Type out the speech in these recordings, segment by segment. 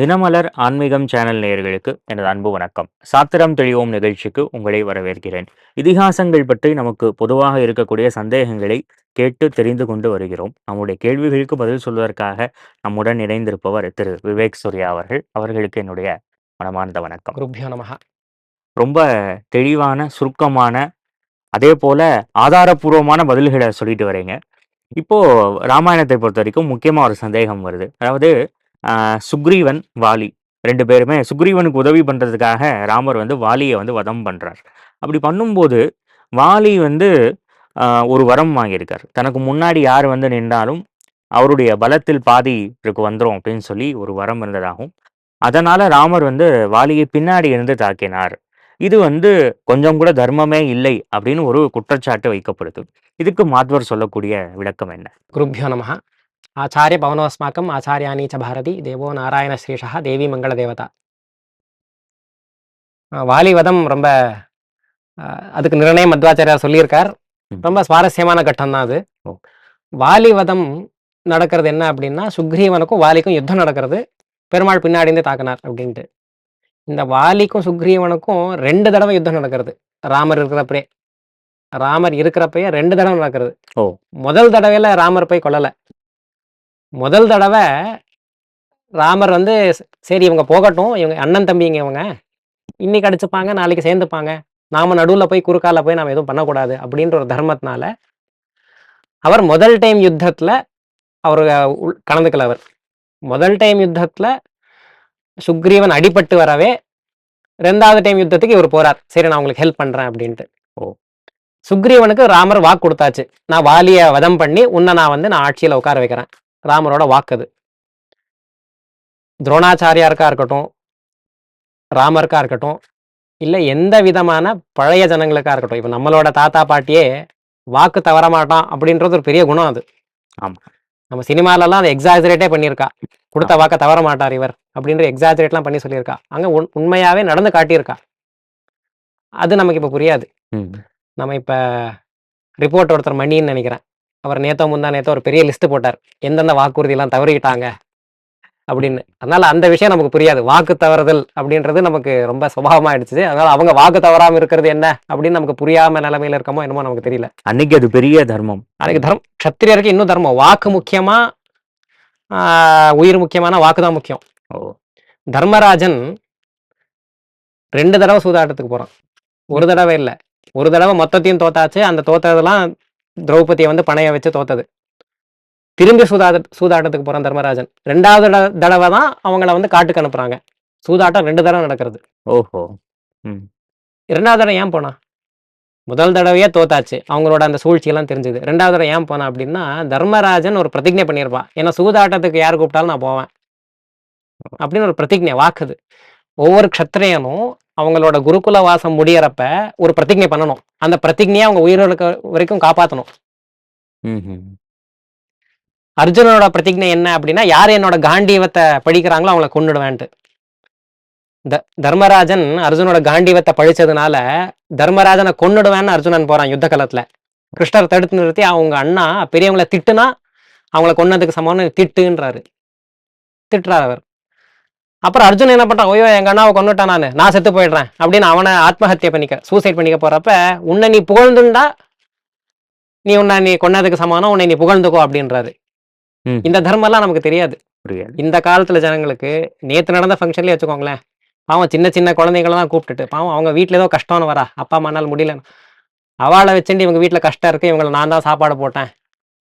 தினமலர் ஆன்மீகம் சேனல் நேயர்களுக்கு எனது அன்பு வணக்கம். சாத்திரம் தெளிவோம் நிகழ்ச்சிக்கு உங்களை வரவேற்கிறேன். இதிகாசங்கள் பற்றி நமக்கு பொதுவாக இருக்கக்கூடிய சந்தேகங்களை கேட்டு தெரிந்து கொண்டு வருகிறோம். நம்முடைய கேள்விகளுக்கு பதில் சொல்வதற்காக நம்முடன் இணைந்திருப்பவர் திரு விவேக் சூர்யா அவர்கள். அவர்களுக்கு என்னுடைய மனமார்ந்த வணக்கம். குருப்யோ நமஹ. ரொம்ப தெளிவான, சுருக்கமான, அதே போல ஆதாரப்பூர்வமான பதில்களை சொல்லிட்டு வரீங்க. இப்போ ராமாயணத்தை பொறுத்தவரைக்கும் முக்கியமா ஒரு சந்தேகம் வருது. அதாவது சுக்ரீவன், வாலி 2 பேருமே சுக்ரீவனுக்கு உதவி பண்றதுக்காக ராமர் வந்து வாலிய வந்து வதம் பண்றார். அப்படி பண்ணும்போது வாலி வந்து ஒரு வரம் வாங்கியிருக்கார். தனக்கு முன்னாடி யார் வந்து நின்றாலும் அவருடைய பலத்தில் பாதி இவருக்கு வந்துரும் அப்படின்னு சொல்லி ஒரு வரம் இருந்ததாகவும், அதனால ராமர் வந்து வாலியை பின்னாடி இருந்து தாக்கினார். இது வந்து கொஞ்சம் கூட தர்மமே இல்லை அப்படின்னு ஒரு குற்றச்சாட்டு வைக்கப்படுது. இதுக்கு மாத்வர் சொல்லக்கூடிய விளக்கம் என்ன? குருப்யோ நமஹ. ஆச்சாரிய பவனோஸ்மாக்கம் ஆச்சாரியாணி ச பாரதி தேவோ நாராயண ஸ்ரீஷா தேவி மங்கள தேவதா. வாலி வதம் ரொம்ப அதுக்கு நிர்ணயம் மத்வாச்சாரியார் சொல்லியிருக்கார். ம். ரொம்ப சுவாரஸ்யமான கட்டம் தான் அது. ஓ. வாலி வதம் நடக்கிறது என்ன அப்படின்னா, சுக்ரீவனுக்கும் வாலிக்கும் யுத்தம் நடக்கிறது. பெருமாள் பின்னாடி இருந்து தாக்கினார் அப்படின்ட்டு. இந்த வாலிக்கும் சுக்ரீவனுக்கும் 2 தடவை யுத்தம் நடக்கிறது. ராமர் இருக்கிறப்பயே ராமர் இருக்கிறப்பயே 2 தடவை நடக்கிறது. ஓ. முதல் தடவையில ராமர் போய் கொல்லல. முதல் தடவை ராமர் வந்து சரி இவங்க போகட்டும், இவங்க அண்ணன் தம்பிங்க இவங்க, இன்னைக்கு அடிச்சுப்பாங்க, நாளைக்கு சேர்ந்துப்பாங்க, நாம நடுவுல போய் குறுக்கால போய் நாம எதுவும் பண்ணக்கூடாது அப்படின்ற ஒரு தர்மத்தினால அவர் முதல் டைம் யுத்தத்துல அவர் கலந்துக்கல. அவர் முதல் டைம் யுத்தத்துல சுக்ரீவன் அடிபட்டு வரவே 2வது டைம் யுத்தத்துக்கு இவர் போறார். சரி நான் உங்களுக்கு ஹெல்ப் பண்றேன் அப்படின்ட்டு. ஓ. சுக்ரீவனுக்கு ராமர் வாக்கு கொடுத்தாச்சு, நான் வாலிய வதம் பண்ணி உன்னை நான் ஆட்சியில உட்கார வைக்கிறேன். ராமரோட வாக்குது. துரோணாச்சாரியாருக்கா இருக்கட்டும், ராமருக்கா இருக்கட்டும், இல்லை எந்த விதமான பழைய ஜனங்களுக்கா இருக்கட்டும், இப்போ நம்மளோட தாத்தா பாட்டியே வாக்கு தவற மாட்டான் அப்படின்றது ஒரு பெரிய குணம். அது ஆமா. நம்ம சினிமாலெல்லாம் அதை எக்ஸாஜரேட்டே பண்ணியிருக்கா. கொடுத்த வாக்க தவற மாட்டார் இவர் அப்படின்ற எக்ஸாஜரேட்லாம் பண்ணி சொல்லியிருக்கா. அங்கே உண்மையாவே நடந்து காட்டியிருக்கா. அது நமக்கு இப்போ புரியாது. நம்ம இப்போ ரிப்போர்ட் ஒருத்தர் மணின்னு நினைக்கிறேன், அவர் நேத்தோ முந்தா நேத்தோ ஒரு பெரிய லிஸ்ட் போட்டார், எந்தெந்த வாக்குறுதியெல்லாம் தவறிட்டாங்க அப்படின்னு. அதனால அந்த விஷயம் நமக்கு புரியாது. வாக்கு தவறுதல் அப்படின்றது நமக்கு ரொம்ப சுபாவமாயிடுச்சு. அதனால அவங்க வாக்கு தவறாம இருக்கிறது என்ன அப்படின்னு நமக்கு புரியாம நிலைமையில இருக்கமோ என்னமோ நமக்கு தெரியல. அன்னைக்கு அது பெரிய தர்மம். அன்னைக்கு தர்மம், க்ஷத்திரியருக்கு இன்னும் தர்மம். வாக்கு முக்கியமா, உயிர் முக்கியமான வாக்கு தான் முக்கியம். தர்மராஜன் 2 தடவை சூதாட்டத்துக்கு போறான். ஒரு தடவை இல்லை, ஒரு தடவை மொத்தத்தையும் தோத்தாச்சு. அந்த தோத்ததெல்லாம் திரௌபதியை வந்து பணைய வச்சு தோத்தது. திரும்பி சூதாட்டத்துக்கு போறான் தர்மராஜன். 2வது தடவை தான் அவங்கள வந்து காட்டுக்கு அனுப்புறாங்க. சூதாட்டம் 2 தடவை நடக்கிறது. ஓஹோ. 2வது தடவை ஏன் போனா? முதல் தடவையே தோத்தாச்சு, அவங்களோட அந்த சூழ்ச்சியெல்லாம் தெரிஞ்சது. 2வது தடவை ஏன் போனா அப்படின்னா, தர்மராஜன் ஒரு பிரதிஜை பண்ணியிருப்பான், ஏன்னா சூதாட்டத்துக்கு யார் கூப்பிட்டாலும் நான் போவேன் அப்படின்னு ஒரு பிரதிஜை, வாக்குது. ஒவ்வொரு க்ஷத்திரியனும் அவங்களோட குருகுல வாசம் முடியறப்ப ஒரு பிரதிஜை பண்ணணும். அந்த பிரதிஜையை அவங்க உயிரோடு வரைக்கும் காப்பாற்றணும். அர்ஜுனனோட பிரதிஜை என்ன அப்படின்னா, யார் என்னோட காண்டீவத்தை படிக்கிறாங்களோ அவங்கள கொன்னுடுவேன்ட்டு. தர்மராஜன் அர்ஜுனோட காண்டீவத்தை பழிச்சதுனால தர்மராஜனை கொன்னுடுவேன்னு அர்ஜுனன் போறான் யுத்த காலத்துல. கிருஷ்ணர் தடுத்து நிறுத்தி, அவங்க அண்ணா பெரியவங்களை திட்டுனா அவங்கள கொன்னதுக்கு சமம்னு திட்டுன்றாரு. திட்டுறாரு அவர். அப்புறம் அர்ஜுன் என்ன பண்றான், ஓயோ எங்க அண்ணாவை கொன்னுட்டான், நான் செத்து போயிடுறேன் அப்படின்னு அவனை ஆத்மஹத்தியை சூசைட் பண்ணிக்க போறப்ப, உன்னை நீ புகழ்ந்துண்டா உன்னை நீ கொன்னதுக்கு சமானம், உன்னை நீ புகழ்ந்துக்கோ அப்படின்றாரு. இந்த தர்மம் எல்லாம் நமக்கு தெரியாது. இந்த காலத்துல ஜனங்களுக்கு நேத்து நடந்த ஃபங்க்ஷன்லயே வச்சுக்கோங்களேன், பாவம் சின்ன சின்ன குழந்தைங்கள தான் கூப்பிட்டுட்டு, பாவம் அவங்க வீட்டுல ஏதோ கஷ்டம்னு வரா, அப்பா அம்மானால முடியல, அவளை வச்சுட்டு இவங்க வீட்டுல கஷ்டம் இருக்கு, இவங்களை நான் தான் சாப்பாடு போட்டேன்,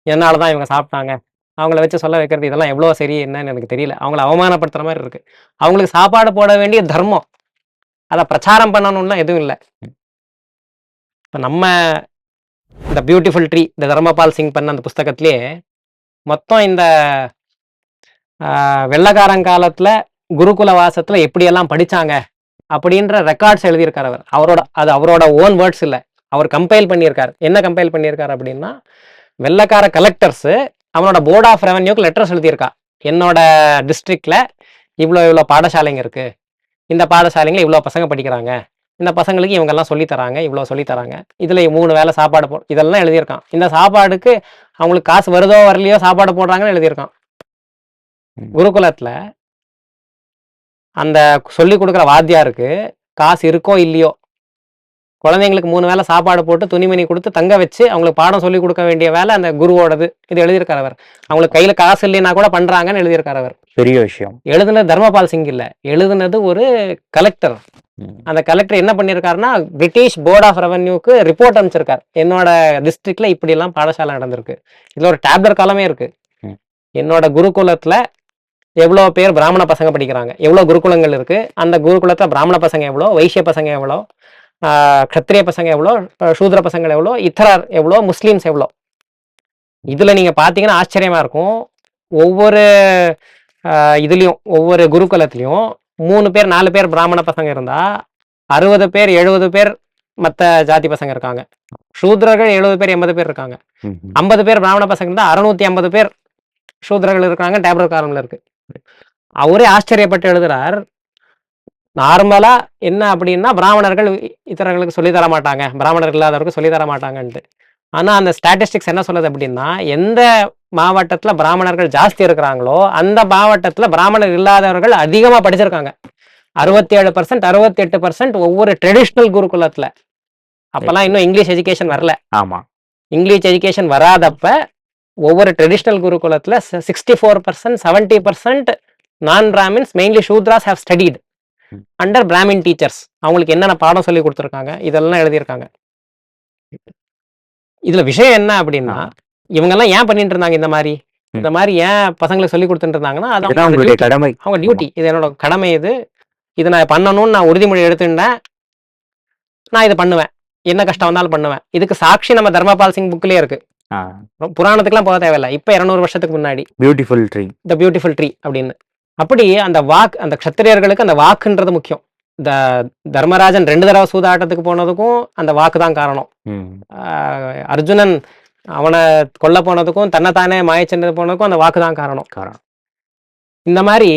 என்னாலதான் இவங்க சாப்பிட்டாங்க, அவங்கள வச்சு சொல்ல வைக்கிறது இதெல்லாம் எவ்வளவு சரி என்னன்னு எனக்கு தெரியல. அவங்கள அவமானப்படுத்துற மாதிரி இருக்கு. அவங்களுக்கு சாப்பாடு போட வேண்டிய தர்மம், அதை பிரச்சாரம் பண்ணணும்னா எதுவும் இல்லை. இப்ப நம்ம இந்த பியூட்டிஃபுல் ட்ரீ, இந்த தர்மபால் சிங் பண்ண அந்த புஸ்தகத்திலேயே மொத்தம் இந்த வெள்ளக்காரங்காலத்துல குருகுல வாசத்துல எப்படியெல்லாம் படிச்சாங்க அப்படின்ற ரெக்கார்ட்ஸ் எழுதியிருக்கார் அவர். அவரோட ஓன் வேர்ட்ஸ் இல்லை, அவர் கம்பைல் பண்ணியிருக்காரு. என்ன கம்பைல் பண்ணியிருக்காரு அப்படின்னா, வெள்ளக்கார கலெக்டர்ஸ் அவனோட போர்ட் ஆஃப் ரெவன்யூக்கு லெட்டர்ஸ் எழுதியிருக்கா, என்னோட டிஸ்ட்ரிக்ட்ல இவ்வளோ பாடசாலைங்க இருக்கு, இந்த பாடசாலைங்க இவ்வளோ பசங்க படிக்கிறாங்க, இந்த பசங்களுக்கு இவங்கெல்லாம் சொல்லித்தராங்க, இவ்வளோ சொல்லித்தராங்க, இதுல 3 வேளை சாப்பாடு இதெல்லாம் எழுதியிருக்கான். இந்த சாப்பாடுக்கு அவங்களுக்கு காசு வருதோ வரலையோ சாப்பாடு போடுறாங்கன்னு எழுதியிருக்கான். குருகுலத்துல அந்த சொல்லி கொடுக்குற வாத்தியாருக்கு காசு இருக்கோ இல்லையோ, குழந்தைங்களுக்கு 3 வேளை சாப்பாடு போட்டு துணிமணி கொடுத்து தங்க வச்சு அவங்களுக்கு பாடம் சொல்லி கொடுக்க வேண்டிய வேலை அந்த குருவோடது. இது எழுதியிருக்கார் அவர். அவங்களுக்கு கையில காசு இல்லைன்னா கூட பண்றாங்கன்னு எழுதியிருக்கார் அவர். பெரிய விஷயம். எழுதுனது தர்மபால் சிங் இல்ல, எழுதுனது ஒரு கலெக்டர். அந்த கலெக்டர் என்ன பண்ணியிருக்காருன்னா, பிரிட்டிஷ் போர்ட் ஆஃப் ரெவன்யூக்கு ரிப்போர்ட் அனுப்பிச்சிருக்காரு. என்னோட டிஸ்ட்ரிக்ட்ல இப்படி எல்லாம் பாடசாலை நடந்திருக்கு. இதுல ஒரு டேப்லர் காலமே இருக்கு. என்னோட குருகுலத்துல எவ்வளவு பேர் பிராமண பசங்க படிக்கிறாங்க, எவ்வளவு குருகுலங்கள் இருக்கு, அந்த குருகுலத்துல பிராமண பசங்க எவ்வளோ, வைசிய பசங்க எவ்வளோ, க்ஷத்ரிய பசங்க எவ்வளோ, சூத்ர பசங்கள் எவ்வளோ, இத்தரார் எவ்வளோ, முஸ்லீம்ஸ் எவ்வளோ. இதுல நீங்க பாத்தீங்கன்னா ஆச்சரியமா இருக்கும். ஒவ்வொரு இதுலயும் ஒவ்வொரு குருகுலத்திலையும் 3 பேர் 4 பேர் பிராமண பசங்க இருந்தா 60 பேர் 70 பேர் மற்ற ஜாதி பசங்க இருக்காங்க. சூத்ரர்கள் 70 பேர் 80 பேர் இருக்காங்க. 50 பேர் பிராமண பசங்க இருந்தா 650 பேர் சூத்ரர்கள் இருக்காங்க. டேப்லர் காலம்ல இருக்கு. அவரே ஆச்சரியப்பட்டு எழுதுறார், நார்மலா என்ன அப்படின்னா பிராமணர்கள் இத்தரர்களுக்கு சொல்லி தர மாட்டாங்க, பிராமணர்கள் இல்லாதவருக்கு சொல்லி தர மாட்டாங்கன்ட்டு. ஆனா அந்த ஸ்டாட்டிஸ்டிக்ஸ் என்ன சொல்லுது அப்படின்னா, எந்த மாவட்டத்துல பிராமணர்கள் ஜாஸ்தி இருக்கிறாங்களோ அந்த மாவட்டத்துல பிராமணர் இல்லாதவர்கள் அதிகமா படிச்சிருக்காங்க. 67%, 68% ஒவ்வொரு ட்ரெடிஷ்னல் குருகுலத்துல. அப்பெல்லாம் இன்னும் இங்கிலீஷ் எஜுகேஷன் வரல. ஆமா, இங்கிலீஷ் எஜுகேஷன் வராதப்ப ஒவ்வொரு ட்ரெடிஷ்னல் குருகுலத்துல 64%, 70% நான் Brahmins, mainly Shudras have studied under Brahmin teachers. அவங்களுக்கு என்னென்ன பாடம் சொல்லி கொடுத்துருக்காங்க இதெல்லாம் எழுதியிருக்காங்க. இதுல விஷயம் என்ன அப்படின்னா, இவங்கெல்லாம் ஏன் பண்ணிட்டு இருந்தாங்க இந்த மாதிரி ஏன் பசங்களுக்கு சொல்லி கொடுத்துட்டு இருந்தாங்கன்னா, அது அவங்களுடைய கடமை, அவங்க டியூட்டி. இது என்னோட கடமை, இது நான் பண்ணணும்னு நான் உறுதிமொழி எடுத்துட்டேன், நான் இதை பண்ணுவேன், என்ன கஷ்டம் வந்தாலும் பண்ணுவேன். இதுக்கு சாட்சி நம்ம தர்மபால் சிங் புக்லயே இருக்கு. புராணத்துக்குலாம் போக தேவையில்லை. இப்ப 200 வருஷத்துக்கு முன்னாடி beautiful tree, the beautiful tree அப்படின்னு. அப்படி அந்த அந்த க்ஷத்திரியர்களுக்கு அந்த வாக்குன்றது முக்கியம். இந்த தர்மராஜன் 2 தடவை சூதாட்டத்துக்கு போனதுக்கும் அந்த வாக்கு தான் காரணம். அர்ஜுனன் அவனை கொல்ல போனதுக்கும் தன்னைத்தானே மாயச்சென்று போனதுக்கும் அந்த வாக்கு தான் காரணம். இந்த மாதிரி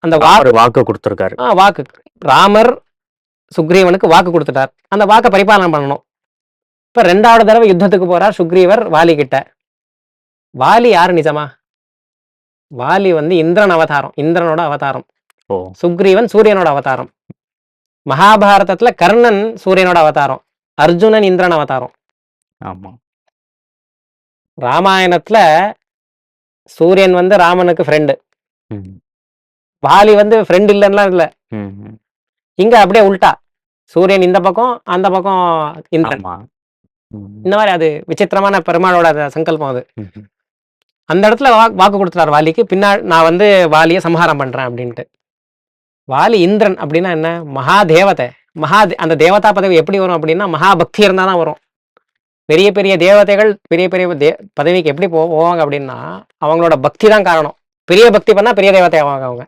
அந்த வாக்கு கொடுத்திருக்காரு. வாக்கு ராமர் சுக்ரீவனுக்கு வாக்கு கொடுத்துட்டார். அந்த வாக்கை பரிபாலனை பண்ணணும். இப்ப 2வது தடவை யுத்தத்துக்கு போறார் சுக்ரீவர் வாலி கிட்ட. வாலி யாரு நிஜமா? வாலி இந்திரன் அவதாரம், இந்திரனோட அவதாரம். சுக்ரீவன் சூரியனோட அவதாரம். மகாபாரதத்துல கர்ணன் சூரியனோட அவதாரம், அர்ஜுனன் இந்திரன் அவதாரம். ஆமா. ராமாயணத்துல சூரியன் ராமனுக்கு ஃப்ரெண்டு, வாலி ஃப்ரெண்ட் இல்லைன்னா இல்ல. இங்க அப்படியே உல்டா, சூரியன் இந்த பக்கம், அந்த பக்கம் இந்திரன். இந்த மாதிரி அது விசித்திரமான பெருமாளோட சங்கல்பம். அது அந்த இடத்துல வாக்கு கொடுத்துறாரு வாலிக்கு. பின்னாடி நான் வாலியை சம்ஹாரம் பண்றேன் அப்படின்ட்டு. வாலி இந்திரன் அப்படின்னா என்ன? மகா தேவதை. அந்த தேவதா பதவி எப்படி வரும் அப்படின்னா, மகாபக்தி இருந்தா தான் வரும். பெரிய பெரிய தேவதைகள் பெரிய பெரிய பதவிக்கு எப்படி போவாங்க அப்படின்னா, அவங்களோட பக்தி தான் காரணம். பெரிய பக்தி பண்ணா பெரிய தேவதை ஆவாங்க அவங்க.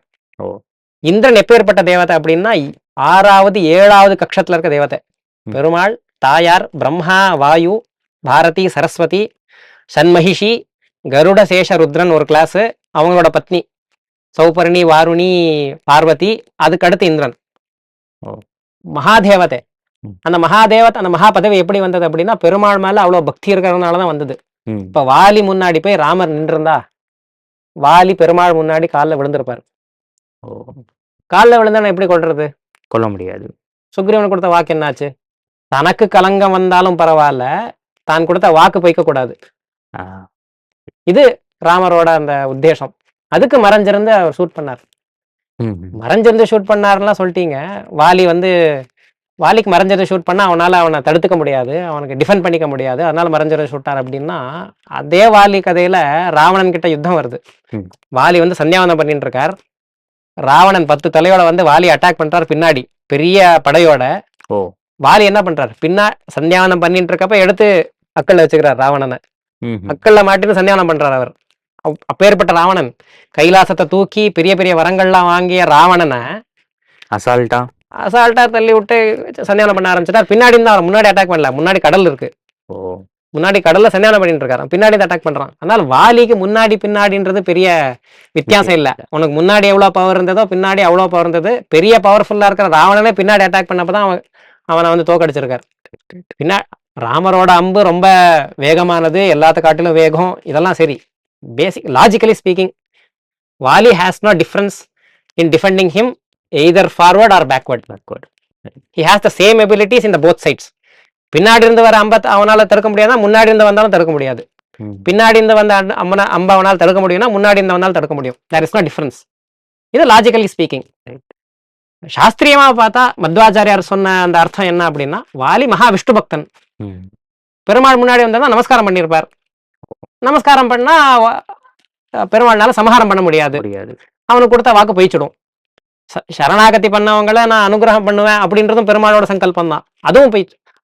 இந்திரன் எப்பேற்பட்ட தேவதை அப்படின்னா, 6வது 7வது கக்ஷத்துல இருக்க தேவதை. பெருமாள், தாயார், பிரம்மா, வாயு, பாரதி, சரஸ்வதி, சன்மகிஷி, கருட சேஷ ருத்ரன் ஒரு கிளாஸ், அவங்களோட பத்னி சௌபர்ணி, வாருணி, பார்வதி, அதுக்கு அடுத்து இந்திரன். மகாதேவதை. அந்த மகாதேவத்தை, அந்த மகா பதவி எப்படி வந்தது அப்படின்னா, பெருமாள் மேல அவ்வளவு பக்தி இருக்கிறதுனாலதான் வந்தது. இப்ப வாலி முன்னாடி போய் ராமர் நின்றிருந்தா, வாலி பெருமாள் முன்னாடி காலில் விழுந்திருப்பாரு. காலில் விழுந்தா எப்படி கொள்றது? கொல்ல முடியாது. சுக்ரீவன் கொடுத்த வாக்கு என்னாச்சு? தனக்கு கலங்கம் வந்தாலும் பரவாயில்ல, தான் கொடுத்த வாக்கு பொய்க்க கூடாது. இது ராமரோட அந்த உத்தேசம். அதுக்கு மறைஞ்சிருந்து அவர் ஷூட் பண்ணார். மறைஞ்சிருந்து ஷூட் பண்ணாருலாம் சொல்லிட்டீங்க. வாலிக்கு மறைஞ்சிருந்து ஷூட் பண்ணா அவனை தடுத்துக்க முடியாது, அவனுக்கு டிஃபெண்ட் பண்ணிக்க முடியாது, அதனால மறைஞ்சிருந்து ஷூட்டார் அப்படின்னா, அதே வாலி கதையில ராவணன் கிட்ட யுத்தம் வருது. வாலி சந்தியாவந்தம் பண்ணிட்டு இருக்கார். ராவணன் 10 தலையோட வாலி அட்டாக் பண்றாரு பின்னாடி பெரிய படையோட. வாலி என்ன பண்றாரு? சந்தியாவந்தம் பண்ணிட்டு இருக்கப்ப எடுத்து அக்கல்ல வச்சுக்கிறார் ராவணனை. அக்கல்ல மாட்டின்னு சந்தியாவந்தம் பண்றாரு அவர். அப்பேற்பட்ட ராவணன் கைலாசத்தை தூக்கி பெரிய பெரிய வரங்கள்லாம் வாங்கிய ராவணனை அசால்ட்டா தள்ளி விட்டு சந்தியாவனம் பண்ண ஆரம்பிச்சிட்டார். பின்னாடி தான் முன்னாடி அட்டாக் பண்ணல. முன்னாடி கடல் இருக்கு, முன்னாடி கடல்ல சந்தியாவனம் பண்ணிட்டு இருக்காரு, பின்னாடி தான் அட்டாக் பண்றான். அதனால வாலிக்கு முன்னாடி பின்னாடின்றது பெரிய வித்தியாசம் இல்ல. உனக்கு முன்னாடி எவ்வளவு பவர் இருந்ததோ பின்னாடி அவ்வளவு பவர் இருந்தது. பெரிய பவர்ஃபுல்லா இருக்கிற ராவணனே பின்னாடி அட்டாக் பண்ணப்பதான் அவனை தோக்கடிச்சிருக்காரு. ராமரோட அம்பு ரொம்ப வேகமானது, எல்லாத்த காட்டிலும் வேகம், இதெல்லாம் சரி. Basic logically speaking, Vali has no difference in defending him either forward or backward. Backward. He has the same abilities in the both sides. பின்னாடி இருந்து வர அவனால தடுக்க முடியாதுன்னா முன்னாடி இருந்து வந்தாலும் தடுக்க முடியாது. பின்னாடி இருந்து வந்த அம்ப அவனால் தடுக்க முடியும்னா முன்னாடி இருந்து வந்தாலும் தடுக்க முடியும். There is no difference. இது லாஜிக்கலி ஸ்பீக்கிங். சாஸ்திரியமாக பார்த்தா மத்வாச்சாரியார் சொன்ன அந்த அர்த்தம் என்ன அப்படின்னா, வாலி மகா விஷ்ணு பக்தன். பெருமாள் முன்னாடி வந்தா நமஸ்காரம் பண்ணியிருப்பார். நமஸ்காரம் பண்ணா பெருமாள்னால சமஹாரம் பண்ண முடியாது. அவனுக்கு கொடுத்த வாக்கு போயிச்சிடும். சரணாகதி பண்ணவங்களை நான் அனுகிரகம் பண்ணுவேன் அப்படின்றதும் பெருமாளோட சங்கல்பம் தான்.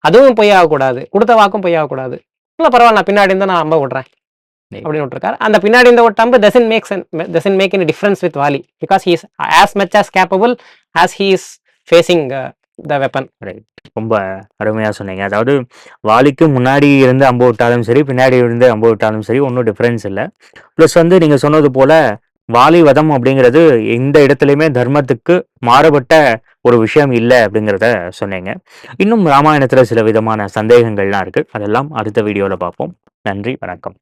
அதுவும் பொய்யாகக்கூடாது, கொடுத்த வாக்கும் பொய்யாகக்கூடாது. இல்லை பரவாயில்ல, நான் பின்னாடி இருந்து நான் அம்ப விடுறேன் அப்படின்னு விட்டுருக்காரு. அந்த பின்னாடி இந்த ஒரு டம்பு doesn't make any difference with Vaali, because he is as much as capable as he is facing the weapon. ரொம்ப அருமையா சொன்னீங்க. அதாவது வாலிக்கு முன்னாடி இருந்து அம்பு விட்டாலும் சரி, பின்னாடி இருந்து அம்பு விட்டாலும் சரி, ஒன்றும் டிஃப்ரென்ஸ் இல்லை. ப்ளஸ் வந்து நீங்க சொன்னது போல வாலி வதம் அப்படிங்கிறது எந்த இடத்துலையுமே தர்மத்துக்கு மாறுபட்ட ஒரு விஷயம் இல்லை அப்படிங்கிறத சொன்னீங்க. இன்னும் ராமாயணத்துல சில விதமான சந்தேகங்கள்லாம் இருக்கு. அதெல்லாம் அடுத்த வீடியோல பார்ப்போம். நன்றி, வணக்கம்.